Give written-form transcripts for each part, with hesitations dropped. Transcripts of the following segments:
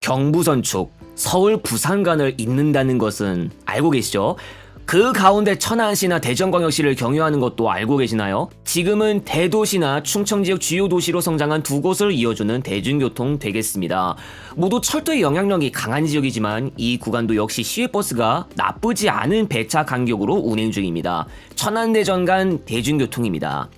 경부선축, 서울 부산간을 잇는다는 것은 알고 계시죠? 그 가운데 천안시나 대전광역시를 경유하는 것도 알고 계시나요? 지금은 대도시나 충청 지역 주요 도시로 성장한 두 곳을 이어주는 대중교통 되겠습니다. 모두 철도의 영향력이 강한 지역이지만 이 구간도 역시 시외버스가 나쁘지 않은 배차 간격으로 운행 중입니다. 천안 대전 간 대중교통입니다.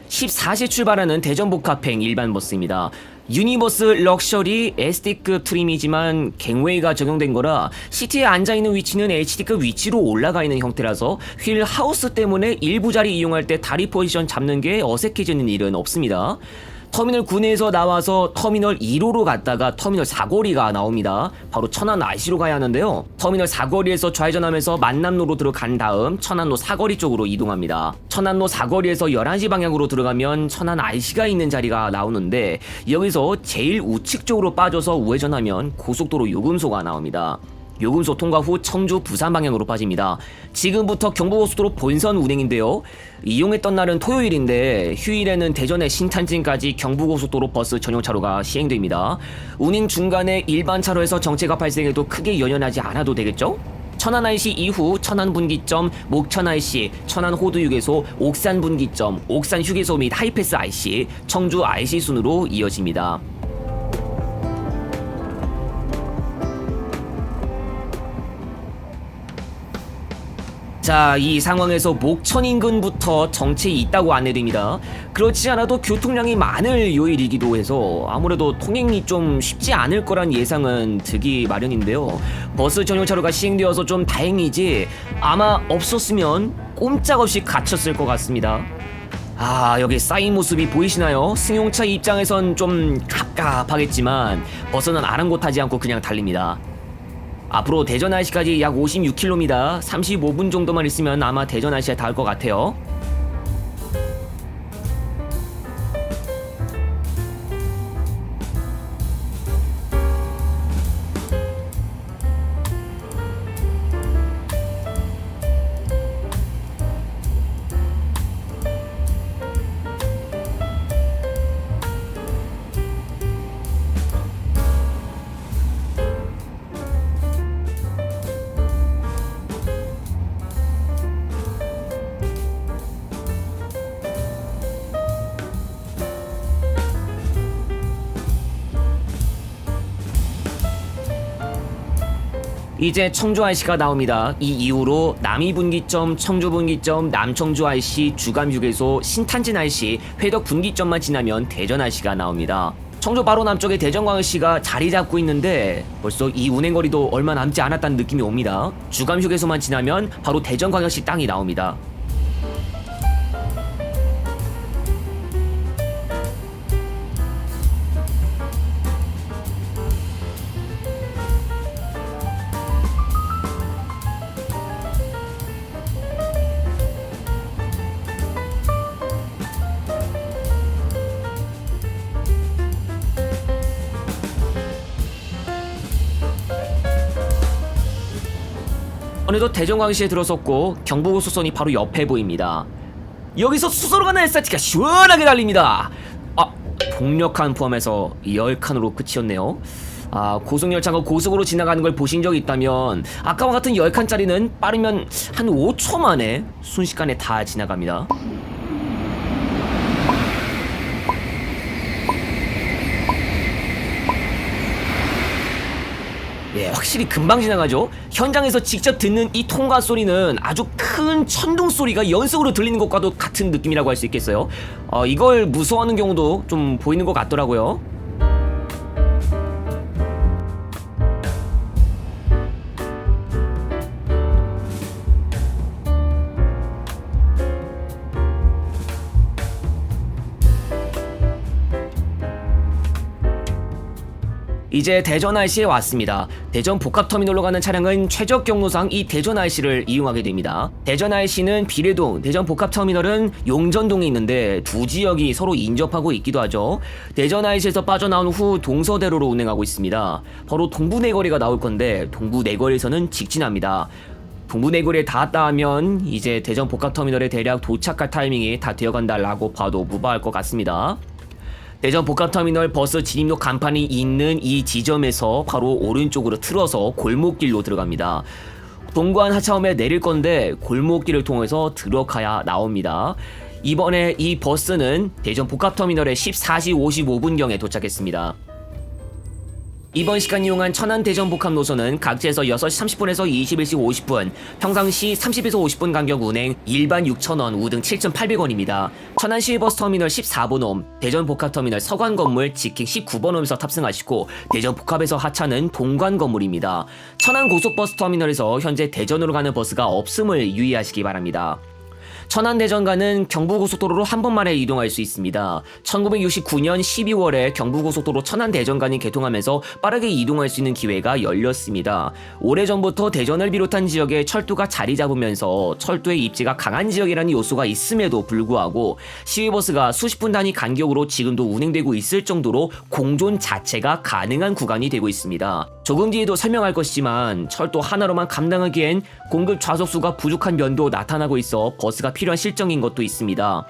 14시 출발하는 대전복합행 일반 버스입니다. 유니버스 럭셔리 SD급 트림이지만 갱웨이가 적용된 거라 시트에 앉아있는 위치는 HD급 위치로 올라가 있는 형태라서 휠 하우스 때문에 일부 자리 이용할 때 다리 포지션 잡는 게 어색해지는 일은 없습니다. 터미널 9내에서 나와서 터미널 1호로 갔다가 터미널 4거리가 나옵니다. 바로 천안 IC로 가야 하는데요. 터미널 4거리에서 좌회전하면서 만남로로 들어간 다음 천안로 4거리 쪽으로 이동합니다. 천안로 4거리에서 11시 방향으로 들어가면 천안 IC가 있는 자리가 나오는데 여기서 제일 우측 쪽으로 빠져서 우회전하면 고속도로 요금소가 나옵니다. 요금소 통과 후 청주 부산 방향으로 빠집니다. 지금부터 경부고속도로 본선 운행인데요. 이용했던 날은 토요일인데 휴일에는 대전의 신탄진까지 경부고속도로 버스 전용차로가 시행됩니다. 운행 중간에 일반 차로에서 정체가 발생해도 크게 연연하지 않아도 되겠죠? 천안 IC 이후 천안 분기점, 목천 IC, 천안 호두휴게소, 옥산 분기점, 옥산 휴게소 및 하이패스 IC, 청주 IC 순으로 이어집니다. 자, 이 상황에서 목천 인근부터 정체이 있다고 안내됩니다. 그렇지 않아도 교통량이 많을 요일이기도 해서 아무래도 통행이 좀 쉽지 않을 거란 예상은 들기 마련인데요. 버스 전용차로가 시행되어서 좀 다행이지 아마 없었으면 꼼짝없이 갇혔을 것 같습니다. 여기 쌓인 모습이 보이시나요? 승용차 입장에선 좀 갑갑하겠지만 버스는 아랑곳하지 않고 그냥 달립니다. 앞으로 대전 IC까지 약 56km, 35분 정도만 있으면 아마 대전 IC에 닿을 것 같아요. 이제 청주 IC가 나옵니다. 이 이후로 남이분기점, 청주분기점, 남청주 IC, 주감휴게소, 신탄진 IC, 회덕 분기점만 지나면 대전 IC가 나옵니다. 청주 바로 남쪽에 대전광역시가 자리 잡고 있는데 벌써 이 운행거리도 얼마 남지 않았다는 느낌이 옵니다. 주감휴게소만 지나면 바로 대전광역시 땅이 나옵니다. 어느덧 대전광역시에 들어섰고 경부고속선이 바로 옆에 보입니다. 여기서 수서로 가는 SRT가 시원하게 달립니다. 동력칸 포함해서 10칸으로 끝이었네요. 고속열차가 고속으로 지나가는 걸 보신 적이 있다면 아까와 같은 10칸짜리는 빠르면 한 5초 만에 순식간에 다 지나갑니다. 예, 확실히 금방 지나가죠. 현장에서 직접 듣는 이 통과 소리는 아주 큰 천둥 소리가 연속으로 들리는 것과도 같은 느낌이라고 할 수 있겠어요. 이걸 무서워하는 경우도 좀 보이는 것 같더라고요. 이제 대전 IC에 왔습니다. 대전 복합터미널로 가는 차량은 최적 경로상 이 대전 IC를 이용하게 됩니다. 대전 IC는 비례동, 대전 복합터미널은 용전동에 있는데 두 지역이 서로 인접하고 있기도 하죠. 대전 IC에서 빠져나온 후 동서대로로 운행하고 있습니다. 바로 동부내거리가 나올 건데 동부내거리에서는 직진합니다. 동부내거리에 닿았다 하면 이제 대전 복합터미널에 대략 도착할 타이밍이 다 되어간다라고 봐도 무방할 것 같습니다. 대전 복합터미널 버스 진입로 간판이 있는 이 지점에서 바로 오른쪽으로 틀어서 골목길로 들어갑니다. 동관 하차함에 내릴 건데 골목길을 통해서 들어가야 나옵니다. 이번에 이 버스는 대전 복합터미널에 14시 55분경에 도착했습니다. 이번 시간 이용한 천안 대전 복합 노선은 각지에서 6시 30분에서 21시 50분, 평상시 30에서 50분 간격 운행, 일반 6,000원, 우등 7,800원입니다. 천안 시외버스 터미널 14번홈, 대전 복합 터미널 서관 건물 직행 19번홈에서 탑승하시고 대전 복합에서 하차는 동관 건물입니다. 천안 고속버스 터미널에서 현재 대전으로 가는 버스가 없음을 유의하시기 바랍니다. 천안 대전간은 경부고속도로로 한 번만에 이동할 수 있습니다. 1969년 12월에 경부고속도로 천안 대전간이 개통하면서 빠르게 이동할 수 있는 기회가 열렸습니다. 오래전부터 대전을 비롯한 지역에 철도가 자리 잡으면서 철도의 입지가 강한 지역이라는 요소가 있음에도 불구하고 시외버스가 수십 분 단위 간격으로 지금도 운행되고 있을 정도로 공존 자체가 가능한 구간이 되고 있습니다. 조금 뒤에도 설명할 것이지만 철도 하나로만 감당하기엔 공급 좌석수가 부족한 면도 나타나고 있어 버스가 필요한 실정인 것도 있습니다.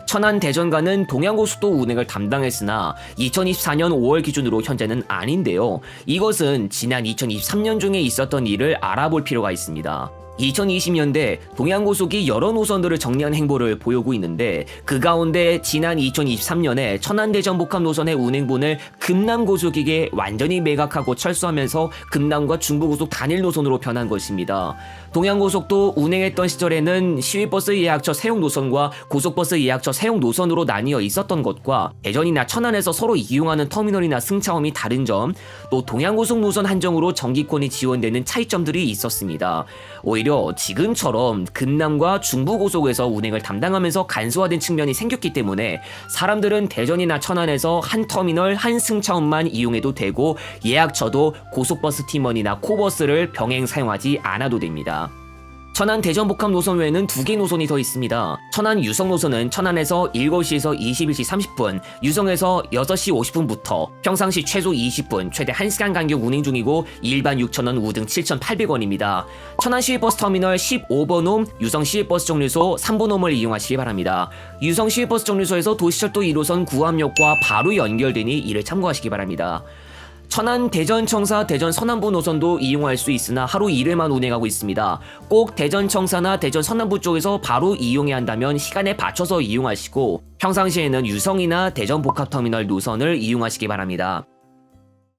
천안 대전간은 동양고속도 운행을 담당했으나 2024년 5월 기준으로 현재는 아닌데요. 이것은 지난 2023년 중에 있었던 일을 알아볼 필요가 있습니다. 2020년대 동양고속이 여러 노선들을 정리한 행보를 보이고 있는데 그 가운데 지난 2023년에 천안-대전 복합 노선의 운행분을 금남고속에게 완전히 매각하고 철수하면서 금남과 중부고속 단일 노선으로 변한 것입니다. 동양고속도 운행했던 시절에는 시외버스 예약처 사용 노선과 고속버스 예약처 사용 노선으로 나뉘어 있었던 것과 대전이나 천안에서 서로 이용하는 터미널이나 승차원이 다른 점, 또 동양고속 노선 한정으로 정기권이 지원되는 차이점들이 있었습니다. 오히려 지금처럼 금남과 중부고속에서 운행을 담당하면서 간소화된 측면이 생겼기 때문에 사람들은 대전이나 천안에서 한 터미널 한 승차원만 이용해도 되고 예약처도 고속버스 팀원이나 코버스를 병행 사용하지 않아도 됩니다. 천안 대전 복합 노선 외에는 2개 노선이 더 있습니다. 천안 유성 노선은 천안에서 7시에서 21시 30분, 유성에서 6시 50분부터 평상시 최소 20분, 최대 1시간 간격 운행 중이고 일반 6,000원, 우등 7,800원입니다. 천안 시외버스 터미널 15번홈 유성 시외버스 정류소 3번홈을 이용하시기 바랍니다. 유성 시외버스 정류소에서 도시철도 1호선 구암역과 바로 연결되니 이를 참고하시기 바랍니다. 천안 대전청사 대전 서남부 노선도 이용할 수 있으나 하루 1회만 운행하고 있습니다. 꼭 대전청사나 대전 서남부 쪽에서 바로 이용해야 한다면 시간에 맞춰서 이용하시고 평상시에는 유성이나 대전 복합터미널 노선을 이용하시기 바랍니다.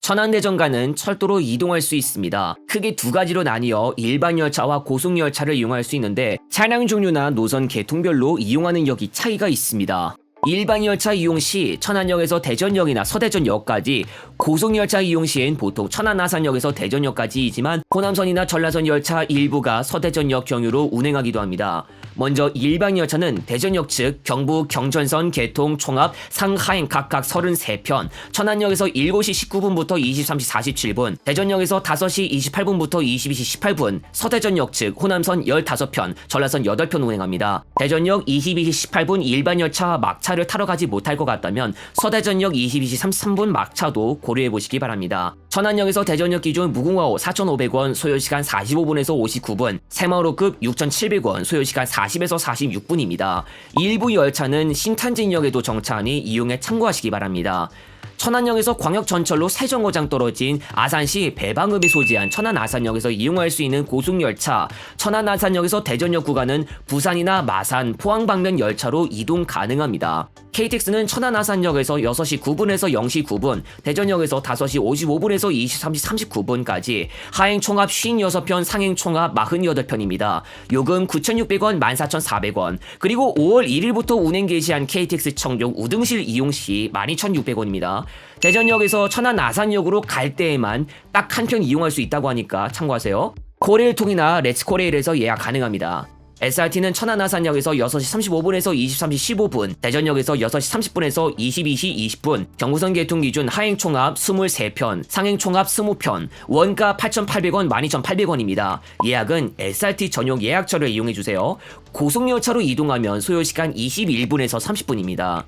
천안-대전간은 철도로 이동할 수 있습니다. 크게 2가지로 나뉘어 일반 열차와 고속열차를 이용할 수 있는데 차량 종류나 노선 계통별로 이용하는 역이 차이가 있습니다. 일반 열차 이용 시 천안역에서 대전역이나 서대전역까지, 고속열차 이용 시엔 보통 천안-아산역에서 대전역까지이지만 호남선이나 전라선 열차 일부가 서대전역 경유로 운행하기도 합니다. 먼저 일반 열차는 대전역 측 경부 경전선 개통 총합 상하행 각각 33편, 천안역에서 7시 19분부터 23시 47분, 대전역에서 5시 28분부터 22시 18분, 서대전역 측 호남선 15편, 전라선 8편 운행합니다. 대전역 22시 18분 일반 열차 막차를 타러 가지 못할 것 같다면 서대전역 22시 33분 막차도 고려해보시기 바랍니다. 천안역에서 대전역 기준 무궁화호 4,500원, 소요시간 45분에서 59분, 새마을호급 6,700원, 소요시간 40에서 46분입니다. 일부 열차는 신탄진역에도 정차하니 이용에 참고하시기 바랍니다. 천안역에서 광역전철로 세정거장 떨어진 아산시 배방읍에 소재한 천안-아산역에서 이용할 수 있는 고속열차, 천안-아산역에서 대전역 구간은 부산이나 마산, 포항 방면 열차로 이동 가능합니다. KTX는 천안-아산역에서 6시 9분에서 0시 9분, 대전역에서 5시 55분에서 23시 39분까지 하행 총합 56편, 상행 총합 48편입니다. 요금 9,600원, 14,400원, 그리고 5월 1일부터 운행 개시한 KTX 청룡 우등실 이용 시 12,600원입니다. 대전역에서 천안-아산역으로 갈 때에만 딱 한 편 이용할 수 있다고 하니까 참고하세요. 코레일통이나 렛츠코레일에서 예약 가능합니다. SRT는 천안-아산역에서 6시 35분에서 23시 15분, 대전역에서 6시 30분에서 22시 20분, 경부선 개통 기준 하행 총합 23편, 상행 총합 20편, 원가 8,800원, 12,800원입니다. 예약은 SRT 전용 예약처를 이용해주세요. 고속열차로 이동하면 소요시간 21분에서 30분입니다.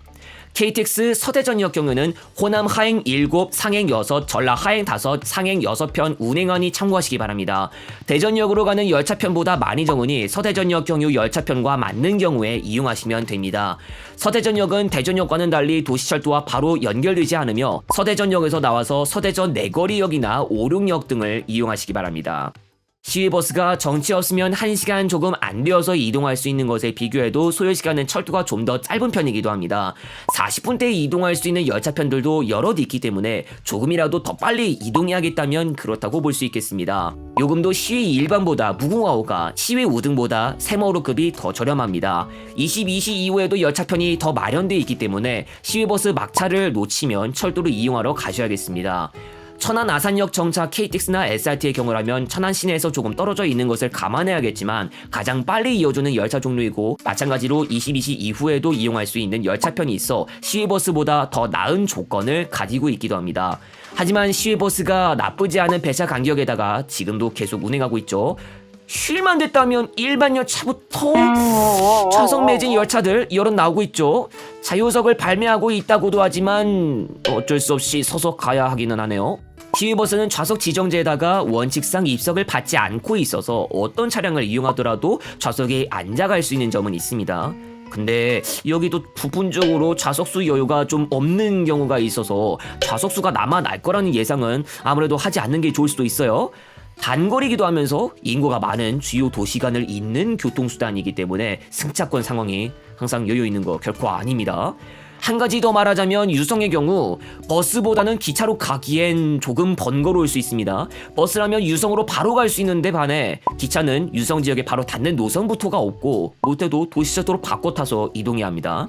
KTX 서대전역 경우는 호남 하행 7, 상행 6, 전라 하행 5, 상행 6편 운행하니 참고하시기 바랍니다. 대전역으로 가는 열차편보다 많이 적으니 서대전역 경유 열차편과 맞는 경우에 이용하시면 됩니다. 서대전역은 대전역과는 달리 도시철도와 바로 연결되지 않으며 서대전역에서 나와서 서대전 내거리역이나 오륙역 등을 이용하시기 바랍니다. 시외버스가 정체 없으면 1시간 조금 안 되어서 이동할 수 있는 것에 비교해도 소요시간은 철도가 좀 더 짧은 편이기도 합니다. 40분대에 이동할 수 있는 열차편들도 여럿 있기 때문에 조금이라도 더 빨리 이동해야겠다면 그렇다고 볼 수 있겠습니다. 요금도 시외 일반보다 무궁화호가 시외 5등보다 새마을호급이 더 저렴합니다. 22시 이후에도 열차편이 더 마련되어 있기 때문에 시외버스 막차를 놓치면 철도를 이용하러 가셔야겠습니다. 천안 아산역 정차 KTX나 SRT의 경우라면 천안 시내에서 조금 떨어져 있는 것을 감안해야겠지만 가장 빨리 이어주는 열차 종류이고 마찬가지로 22시 이후에도 이용할 수 있는 열차편이 있어 시외버스보다 더 나은 조건을 가지고 있기도 합니다. 하지만 시외버스가 나쁘지 않은 배차 간격에다가 지금도 계속 운행하고 있죠. 쉴만 됐다면 일반 열차부터 좌석 매진 열차들 여럿 나오고 있죠. 자유석을 발매하고 있다고도 하지만 어쩔 수 없이 서서 가야 하기는 하네요. 시외버스는 좌석 지정제에다가 원칙상 입석을 받지 않고 있어서 어떤 차량을 이용하더라도 좌석에 앉아갈 수 있는 점은 있습니다. 근데 여기도 부분적으로 좌석수 여유가 좀 없는 경우가 있어서 좌석수가 남아날 거라는 예상은 아무래도 하지 않는 게 좋을 수도 있어요. 단거리기도 하면서 인구가 많은 주요 도시간을 잇는 교통수단이기 때문에 승차권 상황이 항상 여유 있는 거 결코 아닙니다. 한 가지 더 말하자면 유성의 경우 버스보다는 기차로 가기엔 조금 번거로울 수 있습니다. 버스라면 유성으로 바로 갈 수 있는데 반해 기차는 유성 지역에 바로 닿는 노선부터가 없고 못해도 도시철도로 바꿔 타서 이동해야 합니다.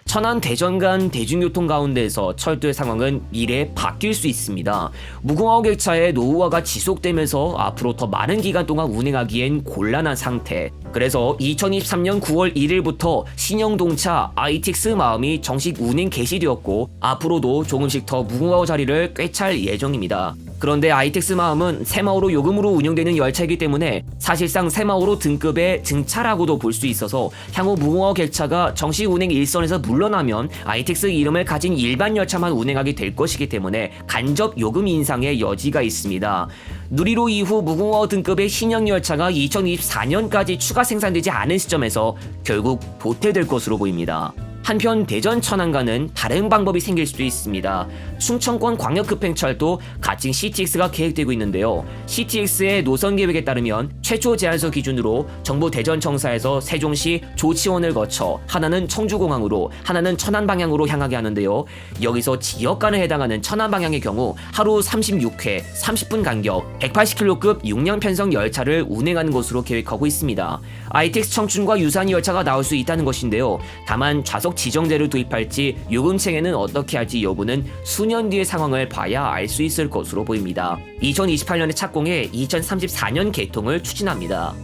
천안 대전 간 대중교통 가운데에서 철도의 상황은 미래에 바뀔 수 있습니다. 무궁화호 객차의 노후화가 지속되면서 앞으로 더 많은 기간 동안 운행하기엔 곤란한 상태. 그래서 2023년 9월 1일부터 신형동차 ITX 마음이 정식 운행 개시되었고 앞으로도 조금씩 더 무궁화호 자리를 꿰찰 예정입니다. 그런데 ITX 마음은 새마을호 요금으로 운영되는 열차이기 때문에 사실상 새마을호 등급의 증차라고도 볼 수 있어서 향후 무궁화호 객차가 정식 운행 일선에서 물러나면 ITX 이름을 가진 일반 열차만 운행하게 될 것이기 때문에 간접 요금 인상의 여지가 있습니다. 누리호 이후 무궁화호 등급의 신형 열차가 2024년까지 추가 생산되지 않은 시점에서 결국 도태될 것으로 보입니다. 한편 대전 천안간은 다른 방법이 생길 수도 있습니다. 충청권 광역급행철도 가칭 CTX가 계획되고 있는데요. CTX의 노선 계획에 따르면 최초 제안서 기준으로 정부 대전청사에서 세종시 조치원을 거쳐 하나는 청주공항으로 하나는 천안 방향으로 향하게 하는데요. 여기서 지역간에 해당하는 천안 방향의 경우 하루 36회 30분 간격 180km급 6년 편성 열차를 운행하는 것으로 계획하고 있습니다. ITX 청춘과 유사한 열차가 나올 수 있다는 것인데요. 다만 좌석 지정제를 도입할지 요금체계는 어떻게 할지 여부는 수년 뒤의 상황을 봐야 알 수 있을 것으로 보입니다. 2028년에 착공해 2034년 개통을 추진합니다.